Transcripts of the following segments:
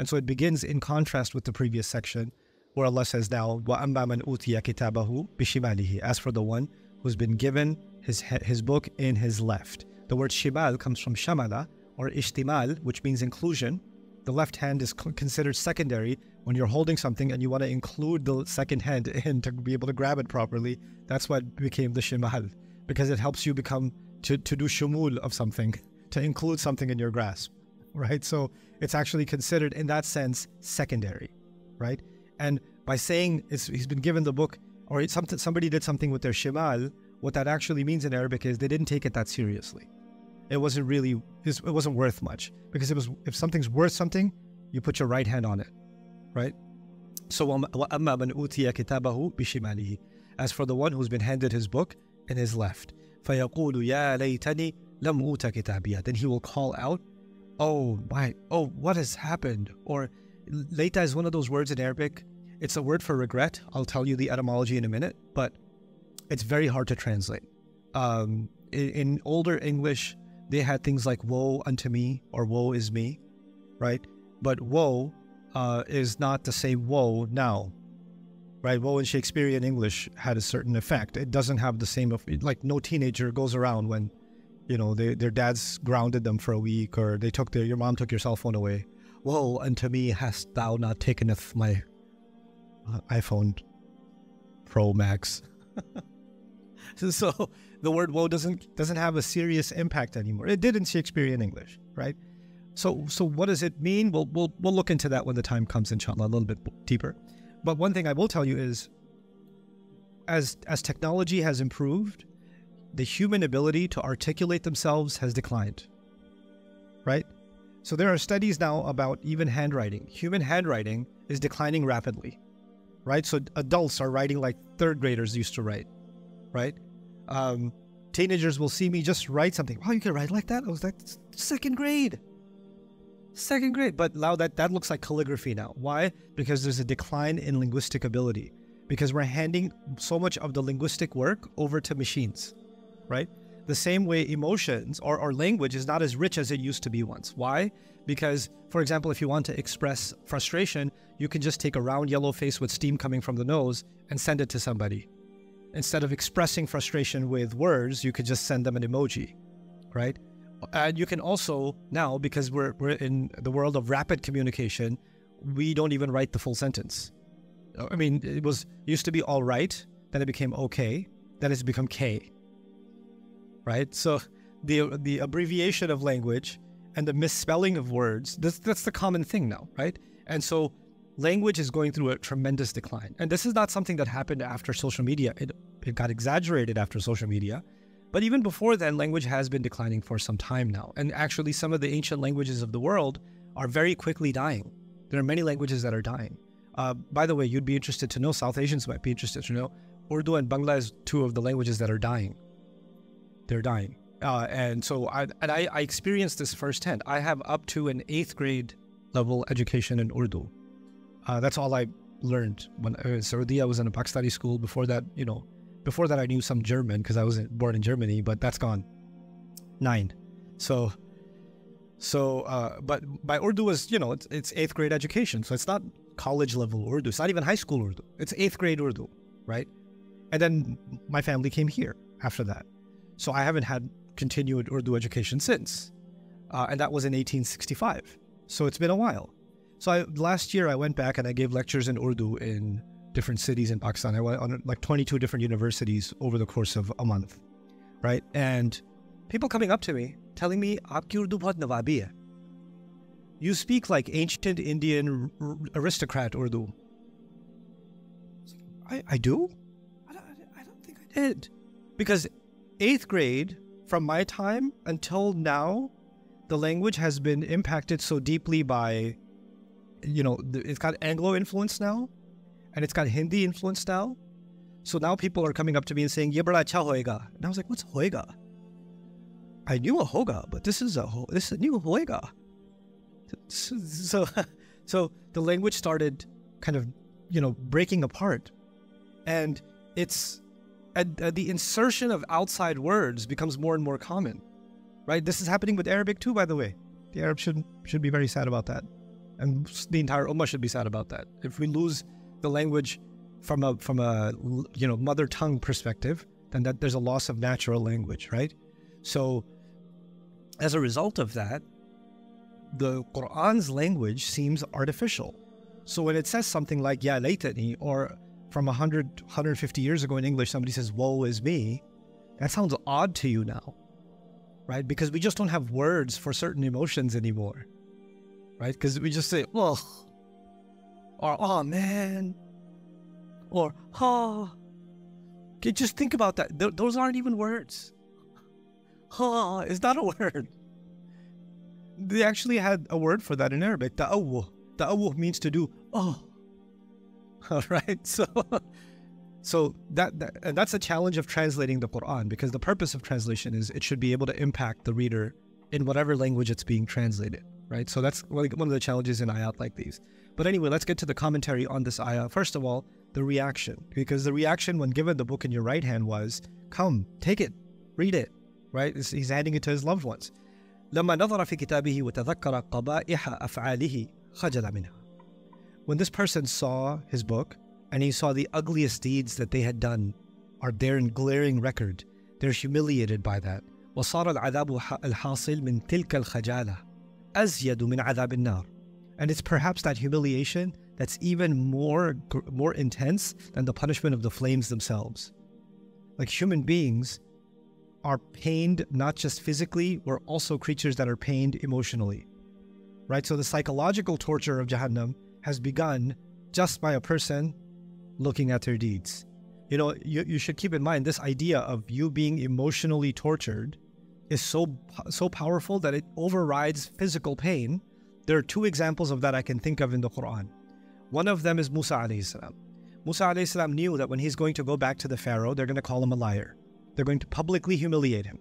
And so it begins in contrast with the previous section where Allah says now, وَأَمَّا مَنْ أُوتِيَ كِتَابَهُ بِشِمَالِهِ. As for the one who's been given his book in his left. The word shimal comes from shamala or ishtimal, which means inclusion. The left hand is considered secondary when you're holding something and you want to include the second hand in to be able to grab it properly. That's what became the shimal, because it helps you become to do shumul of something, to include something in your grasp, right? So it's actually considered in that sense secondary, right? And by saying he's been given the book, or somebody did something with their shimal, what that actually means in Arabic is they didn't take it that seriously. It wasn't worth much, because if something's worth something, you put your right hand on it, right? So وَأَمَّا مَنْ أُوتِيَ كِتَابَهُ بِشِمَالِهِ. As for the one who's been handed his book in his left, فَيَقُولُ يَا لَيْتَنِي لَمْ أُوتَ كِتَابِيَهْ. Then he will call out, what has happened? Or layta is one of those words in Arabic. It's a word for regret. I'll tell you the etymology in a minute, but it's very hard to translate. In older English, they had things like woe unto me or woe is me, right? But woe is not the same woe now, right? Woe in Shakespearean English had a certain effect. It doesn't have the same, like no teenager goes around when, you know, their dads grounded them for a week, or your mom took your cell phone away. Woe unto me, hast thou not takeneth my iPhone Pro Max. So the word woe doesn't have a serious impact anymore. It did in Shakespearean English, right? So what does it mean? We'll look into that when the time comes, inshallah, a little bit deeper. But one thing I will tell you is, as technology has improved, the human ability to articulate themselves has declined, right? So there are studies now about even handwriting. Human handwriting is declining rapidly, right? So adults are writing like third graders used to write, right? Teenagers will see me just write something. Wow, you can write like that? I was like, second grade. But now that looks like calligraphy now. Why? Because there's a decline in linguistic ability, because we're handing so much of the linguistic work over to machines, right? The same way emotions or language is not as rich as it used to be once. Why? Because, for example, if you want to express frustration, you can just take a round yellow face with steam coming from the nose and send it to somebody. Instead of expressing frustration with words, you could just send them an emoji, right? And you can also now, because we're in the world of rapid communication, we don't even write the full sentence. I mean, it used to be all right, then it became okay, then it's become K, right? So the abbreviation of language and the misspelling of words, that's the common thing now, right? And so language is going through a tremendous decline. And this is not something that happened after social media. It got exaggerated after social media. But even before then, language has been declining for some time now. And actually, some of the ancient languages of the world are very quickly dying. There are many languages that are dying. By the way, you'd be interested to know, South Asians might be interested to know, Urdu and Bangla is two of the languages that are dying. They're dying. And so I experienced this firsthand. I have up to an 8th grade level education in Urdu. That's all I learned when I was Saudi. I was in a Pakistani school. Before that, I knew some German because I was born in Germany, but that's gone. 9. But my Urdu is, it's 8th grade education. So it's not college level Urdu. It's not even high school Urdu. It's 8th grade Urdu, right? And then my family came here after that. So I haven't had continued Urdu education since. And that was in 1865. So it's been a while. So last year I went back and I gave lectures in Urdu in different cities in Pakistan. I went on like 22 different universities over the course of a month, right? And people coming up to me telling me, "Aapki Urdu bahut nawabi hai. You speak like ancient Indian aristocrat Urdu." I do? I don't think I did. Because 8th grade, from my time until now, the language has been impacted so deeply by, it's got Anglo influence now, and it's got Hindi influence now. So now people are coming up to me and saying, "Ye bada acha hoega." And I was like, "What's hoega?" I knew a hoga, but this is a new hoega. So the language started kind of, breaking apart, and the insertion of outside words becomes more and more common, right? This is happening with Arabic too, by the way. The Arabs should be very sad about that. And the entire ummah should be sad about that. If we lose the language from a mother tongue perspective, then that there's a loss of natural language, right? So as a result of that, the Quran's language seems artificial. So when it says something like ya laytani, or from 150 years ago in English somebody says woe is me, that sounds odd to you now, right? Because we just don't have words for certain emotions anymore, right? Because we just say ugh, or oh man, or ha. Okay, just think about that. Those aren't even words. Ha is not a word. They actually had a word for that in Arabic. Ta'awwuh. Ta'awwuh means to do oh. All right, so that's a challenge of translating the Quran, because the purpose of translation is it should be able to impact the reader in whatever language it's being translated, right? So that's one of the challenges in ayat like these. But anyway, let's get to the commentary on this ayah. First of all, the reaction, because the reaction when given the book in your right hand was, come, take it, read it, right? He's handing it to his loved ones. لما نظر في كتابه وتذكر قبائح أفعاله خجل منها. When this person saw his book and he saw the ugliest deeds that they had done are there in glaring record, they're humiliated by that. وصار العذاب الحاصل من تلك الخجالة أزيد من عذاب النار. And it's perhaps that humiliation that's even more intense than the punishment of the flames themselves. Like human beings are pained not just physically, we're also creatures that are pained emotionally. Right? So the psychological torture of Jahannam has begun just by a person looking at their deeds. You know, you should keep in mind this idea of you being emotionally tortured is so powerful that it overrides physical pain. There are two examples of that I can think of in the Quran. One of them is Musa alayhi salam. Musa alayhi salam knew that when he's going to go back to the Pharaoh, they're going to call him a liar. They're going to publicly humiliate him.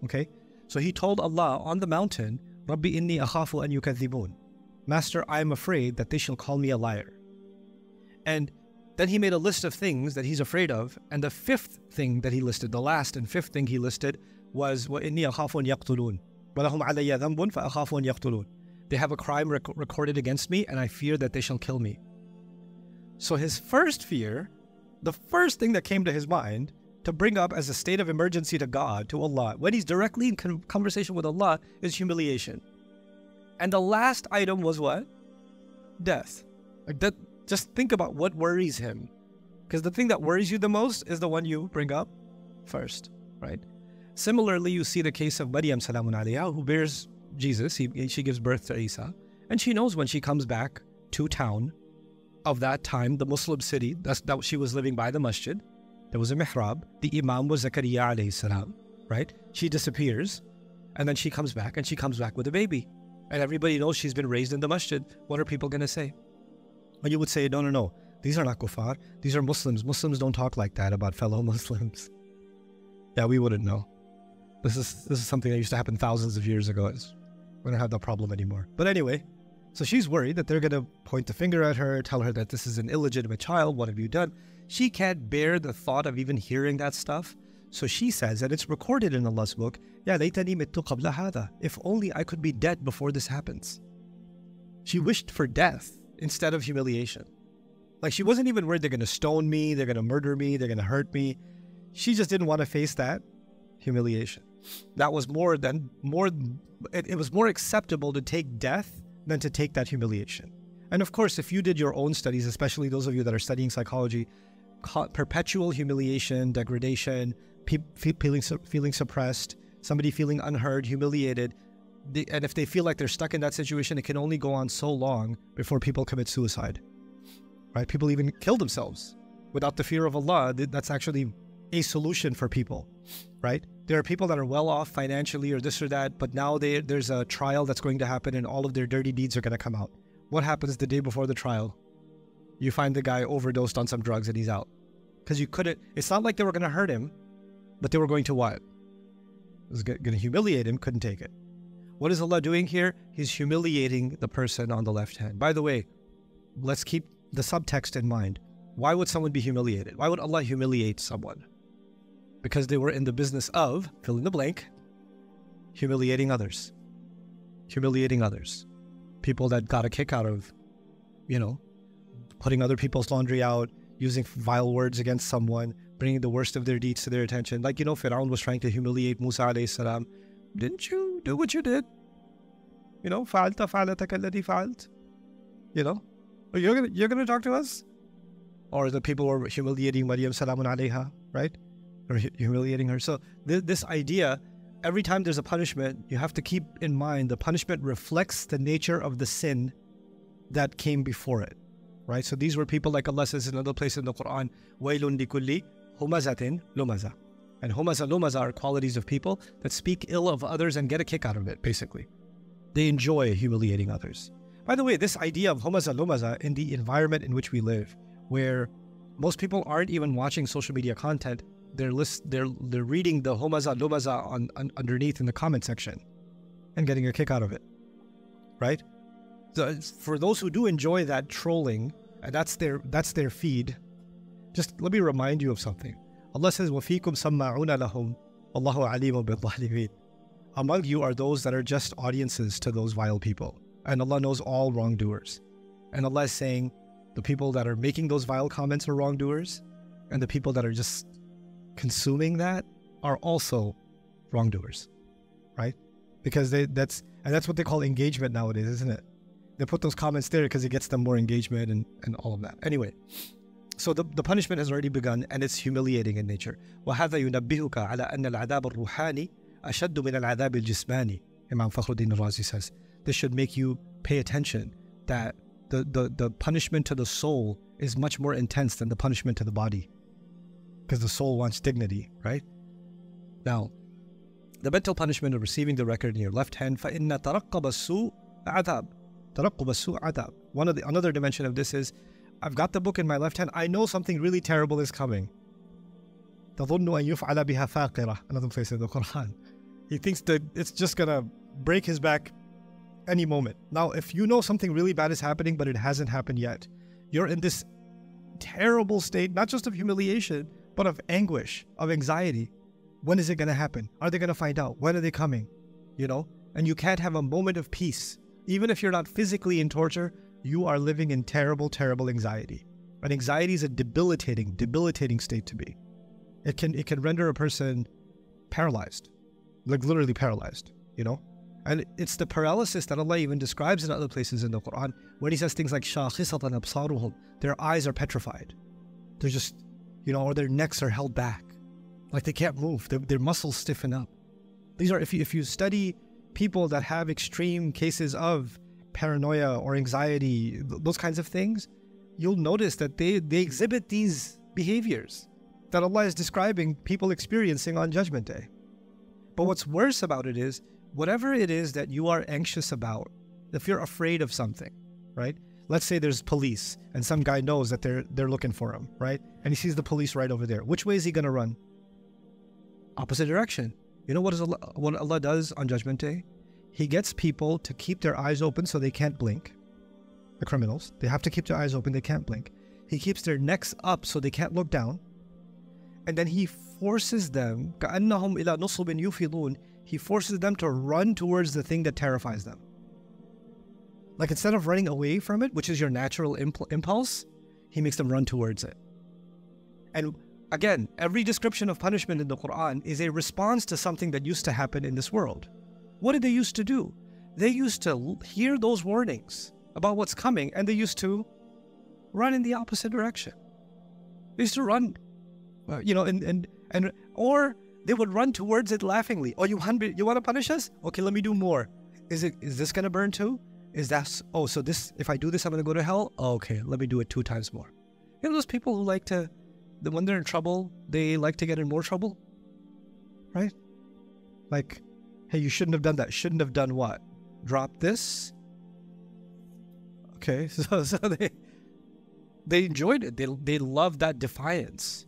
Okay? So he told Allah on the mountain, Rabbi inni akhafu an yukadhibun. Master, I am afraid that they shall call me a liar. And then he made a list of things that he's afraid of, and the fifth thing that he listed, the last and fifth thing he listed was وَإِنِّي أَخَافُ أَن يَقْتُلُونَ وَلَهُمْ عَلَيَّ ذَنْبٌ فَأَخَافُ أَن يَقْتُلُونَ. They have a crime recorded against me, and I fear that they shall kill me. So his first fear, the first thing that came to his mind to bring up as a state of emergency to God, to Allah, when he's directly in conversation with Allah, is humiliation. And the last item was what? Death. Like that. Just think about what worries him. Because the thing that worries you the most is the one you bring up first, right? Similarly, you see the case of Maryam salamun alayha, who bears Jesus. She gives birth to Isa. And she knows when she comes back to town of that time, the Muslim city, that she was living by the masjid. There was a mihrab. The imam was Zakaria alayhi salam, right? She disappears. And then she comes back, and she comes back with a baby. And everybody knows she's been raised in the masjid. What are people going to say? And you would say, no, these are not kuffar. These are Muslims. Muslims don't talk like that about fellow Muslims. Yeah, we wouldn't know. This is something that used to happen thousands of years ago. We don't have that problem anymore. But anyway, so she's worried that they're going to point the finger at her, tell her that this is an illegitimate child. What have you done? She can't bear the thought of even hearing that stuff. So she says, and it's recorded in Allah's book, Ya laytani mittu qabla hadha. If only I could be dead before this happens. She wished for death instead of humiliation. Like she wasn't even worried they're going to stone me, they're going to murder me, they're going to hurt me. She just didn't want to face that humiliation. That was it was more acceptable to take death than to take that humiliation. And of course, if you did your own studies, especially those of you that are studying psychology, perpetual humiliation, degradation, feeling suppressed, somebody feeling unheard, humiliated, and if they feel like they're stuck in that situation, it can only go on so long before people commit suicide, right? People even kill themselves without the fear of Allah. That's actually a solution for people, right? There are people that are well off financially or this or that, but now there's a trial that's going to happen and all of their dirty deeds are going to come out. What happens the day before the trial? You find the guy overdosed on some drugs and he's out. Because it's not like they were going to hurt him, but they were going to what? It was going to humiliate him, couldn't take it. What is Allah doing here? He's humiliating the person on the left hand. By the way, let's keep the subtext in mind. Why would someone be humiliated? Why would Allah humiliate someone? Because they were in the business of, fill in the blank, humiliating others. Humiliating others. people that got a kick out of, putting other people's laundry out, using vile words against someone, bringing the worst of their deeds to their attention. Like, Fir'aun was trying to humiliate Musa alayhi salam. Didn't you do what you did? فَعَلْتَ فَعْلَتَكَ الَّتِي فَعَلْتَ. You're gonna talk to us? Or the people were humiliating Maryam salamun alayha, right? Or humiliating her. So this idea, every time there's a punishment, you have to keep in mind the punishment reflects the nature of the sin that came before it, right? So these were people, like Allah says in another place in the Quran, وَيْلٌ لِكُلِّ هُمَزَةٍ لُمَزَةٍ. And humaza, lumaza are qualities of people that speak ill of others and get a kick out of it, basically. They enjoy humiliating others. By the way, this idea of humaza, lumaza in the environment in which we live, where most people aren't even watching social media content, they're reading the humaza, lumaza underneath in the comment section and getting a kick out of it, right? So for those who do enjoy that trolling, and that's their feed, just let me remind you of something. Allah says, وَفِيكُمْ سَمَّعُونَ لَهُمْ وَاللَّهُ عَلِيمٌ بِالظَّالِمِينَ. Among you are those that are just audiences to those vile people. And Allah knows all wrongdoers. And Allah is saying the people that are making those vile comments are wrongdoers, and the people that are just consuming that are also wrongdoers, right? Because that's what they call engagement nowadays, isn't it? They put those comments there because it gets them more engagement and all of that. Anyway, so the punishment has already begun, and it's humiliating in nature. وَهَذَا يُنَبِّهُكَ عَلَى أَنَّ الْعَذَابَ الرُّوحَانِ أَشَدُّ مِنَ الْعَذَابِ الْجِسْمَانِ. Imam Fakhruddin al-Razi says, this should make you pay attention that the punishment to the soul is much more intense than the punishment to the body, because the soul wants dignity, right? Now, the mental punishment of receiving the record in your left hand, فَإِنَّ تَرَقَّبَ السُّوءَ عَذَابٌ. تَرَقُّبَ السُّوءَ عَذَابٌ. Another dimension of this is, I've got the book in my left hand, I know something really terrible is coming. تَظُنُّ أَن يُفْعَلَ بِهَا فَاقِرَةٌ. Another place in the Quran. He thinks that it's just gonna break his back any moment. Now, if you know something really bad is happening, but it hasn't happened yet, you're in this terrible state, not just of humiliation, but of anguish, of anxiety. When is it going to happen? Are they going to find out? When are they coming? And you can't have a moment of peace. Even if you're not physically in torture, you are living in terrible, terrible anxiety. And anxiety is a debilitating state to be. It can render a person paralyzed, like literally paralyzed, And it's the paralysis that Allah even describes in other places in the Quran when He says things like شَاخِصَةً أَبْصَارُهُمْ. Their eyes are petrified. They're just, or their necks are held back. Like they can't move. Their muscles stiffen up. These are, if you study people that have extreme cases of paranoia or anxiety, those kinds of things, you'll notice that they exhibit these behaviors that Allah is describing people experiencing on Judgment Day. But what's worse about it is, whatever it is that you are anxious about, if you're afraid of something, right? Let's say there's police and some guy knows that they're looking for him, right? And he sees the police right over there. Which way is he going to run? Opposite direction. You know what Allah does on Judgment Day? He gets people to keep their eyes open so they can't blink. The criminals, they have to keep their eyes open, they can't blink. He keeps their necks up so they can't look down. And then He forces them, كَأَنَّهُمْ إِلَى نُصُبٍ يُفِضُونَ. He forces them to run towards the thing that terrifies them. Like instead of running away from it, which is your natural impulse, He makes them run towards it. And again, every description of punishment in the Quran is a response to something that used to happen in this world. What did they used to do? They used to hear those warnings about what's coming, and they used to run in the opposite direction. They used to run, or they would run towards it laughingly. Oh, you want to punish us? Okay, let me do more. Is this going to burn too? So this, if I do this, I'm going to go to hell? Oh, okay, let me do it 2 times more. Those people who like to, when they're in trouble, they like to get in more trouble, right? Like, hey, you shouldn't have done that. Shouldn't have done what? Drop this? Okay, so they enjoyed it. They loved that defiance.